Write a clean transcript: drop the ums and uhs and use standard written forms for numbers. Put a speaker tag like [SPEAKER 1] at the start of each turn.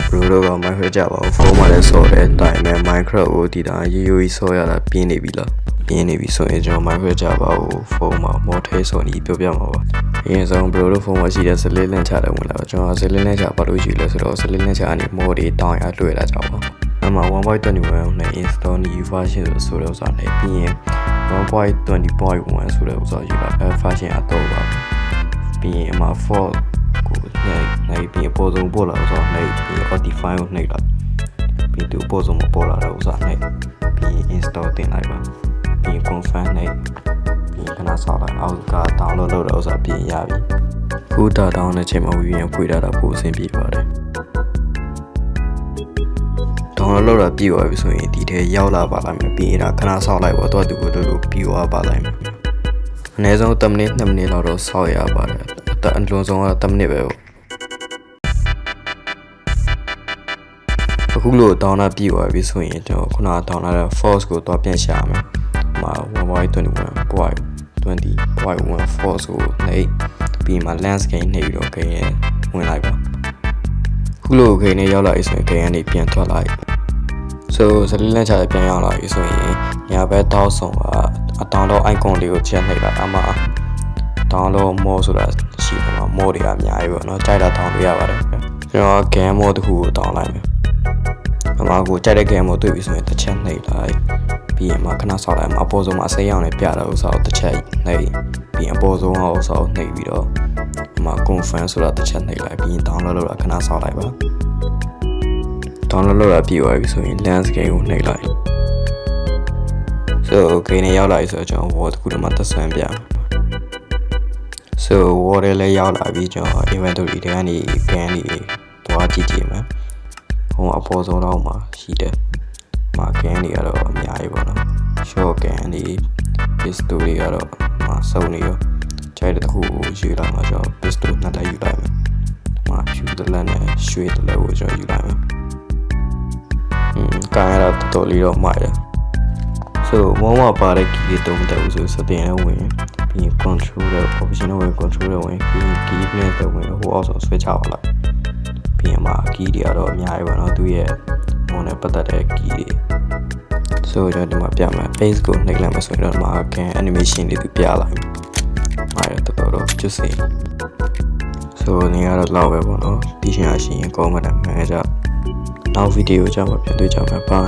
[SPEAKER 1] Bro က Minecraft ကြပါဘူးဖုန်းမှာလည်းဆော်တယ်တိုင်မဲ့ Minecraft ကိုဒီတိုင်းရိုးရိုးဆော်ရတာပြင်းနေပြီလားပြင်းနေပြီဆိုရင်ကျွန်တော် Minecraft ကြပါဘူးဖုန်းမှာမော်ထဲဆော်နေပြောပြမှာပါအရင်ဆုံး Bro တို့ဖုန်းမှာရှိတဲ့ Select Link ချတယ်ဝင်လာပါကျွန်တော် Select Link ချဘာလို့ယူလဲဆိုတော့ Select Link ချအနေ mod တွေတောင်းရလွှဲတာကြောက်ပါအမှ 1.21 နဲ့ install new version ဆိုတဲ့ဥစ္စာနဲ့ပြီးရင် 1.20.1 ဆိုတဲ့ဥစ္စာယူလိုက်အဲ version အတော့ပါပြီးရင်အမှ for ကိုနိုင်ပြီးပေါ်ဆုံးပေါ်လာဥစ္စာနိုင်ပြီး Spotify ကိုနှိပ်လိုက်ပြီးသူပေါ်ဆုံးမပေါ်လာတဲ့ဥစ္စာနှိပ်ပြီး install တင်လိုက်ပါပြီး confirm နှိပ်ပြီးခဏဆောက်လိုက်အောက်က download လုပ်တဲ့ဥစ္စာပြင်ရပြီခုတာ download တဲ့ချိန်မှာ VPN ဖွင့်ထားတာပိုအဆင်ပြေပါတယ်download လုပ်တာပြီးသွားပြီဆိုရင်ဒီထဲရောက်လာပါလိုက်မယ်ပြီးရင်ဒါခဏဆောက်လိုက်ပါတော့သူကိုတို့ပြီးသွားပါလိုက်မယ်အနည်းဆုံး10မိနစ်2မိနစ်လောက်တော့ဆောက်ရပါတယ်အလွန်ဆုံးက10မိနစ်ပဲပေါ့အခုလို့တောင်းတာပြီးသွားပြီဆိုရင်ကျွန်တော်ခုနတောင်းလာတဲ့ force ကိုတော့ပြန်ရှာမယ်ဟို 1.21.20.1 force ကိုနှိပ်ပြီးမှ landscape နှိပ်ပြီးတော့ဂိမ်းရဲ့ဝင်လိုက်ပါခုလို့ဂိမ်းနဲ့ရောက်လာပြီဆိုရင်ဂိမ်းကနေပြန်ထွက်လိုက်so စလင်းလက်ချာပြန်ရောက်လာပြီဆိုရင်ညာဘက်တောက်ဆုံးကအတောင်တော့ icon လေးကိုချက်နှိပ်လိုက်အမှ download mode ဆိုတာရှိတယ်မှာ mode တွေကအများကြီးပေါ့နော်ကြိုက်တာတောင်းလို့ရပါတယ်ကျွန်တော် game mode တစ်ခုကိုတောင်းလိုက်မယ်အမှကိုကြိုက်တဲ့ game mode တွေ့ပြီဆိုရင်တစ်ချက်နှိပ်လိုက်ပြီးရင်မှခဏဆောက်လိုက်မှာအပေါ်ဆုံးမှာစိတ်ရောက်နေပြတဲ့ဥစ္စာကိုတစ်ချက်နှိပ်ပြီးရင်အပေါ်ဆုံးဥစ္စာကိုနှိပ်ပြီးတော့အမှ confirm ဆိုတာတစ်ချက်နှိပ်လိုက်ပြီးရင် download လုပ်တာခဏဆောက်လိုက်ပါdownload လုပ်တာပြီးသွားပြီဆိုရင် landscape ကိုနှိပ်လိုက် so game နဲ့ရောက်လာပြီဆိုတော့ကျွန်တော် wall တစ်ခုတည်းမှာသက်ဆွမ်းပြမယ် so wall လည်းရောက်လာပြီကျွန်တော် inventory တွေကနေ game တွေသွားကြည့်ကြည့်မယ်ဟိုအပေါ်ဆုံးတော့မှာရှိတယ်မှာ game တွေကတော့အများကြီးပေါ့နော် short game တွေ pistol တွေကတော့မှာစုံနေရောခြိုက်တဲ့တစ်ခုကိုယူလာမှာကျွန်တော် pistol နှစ်လက်ယူလိုက်မယ်မှာဖြူတစ်လက်နဲ့ရွှေတစ်လက်ကိုကျွန်တော်ယူလိုက်မယ်ကန်ရတော့တော်တော်လေးတော့မိုက်တယ် so မောင်းမှာပါတဲ့ key တွေတုံးတယ်ဆိုစတင်နဲ့ဝင်ပြီး controller option ဝင် controller ဝင် key play တွေဝင်ဟိုအောက်ဆုံး switch ချပါလိုက်ပြီးရင်မှာ key တွေကတော့အများကြီးပါတော့သူရဲ့မောင်းနဲ့ပတ်သက်တဲ့ key တွေ so ကျွန်တော်ဒီမှာပြမယ် base ကိုနှိပ်လိုက်မှဆိုရင်တော့ဒီမှာ animation တွေသူပြလိုက်မိုက်တယ်တော်တော်ကျွတ်စေso နေရာတော့လောက်ပဲပေါ့နော်ပြီးရှင်ရရှိရင် comment နဲ့မှန်ကြနောက်ဗီဒီယိုကြမှာပြန်တွေ့ကြမှာပါ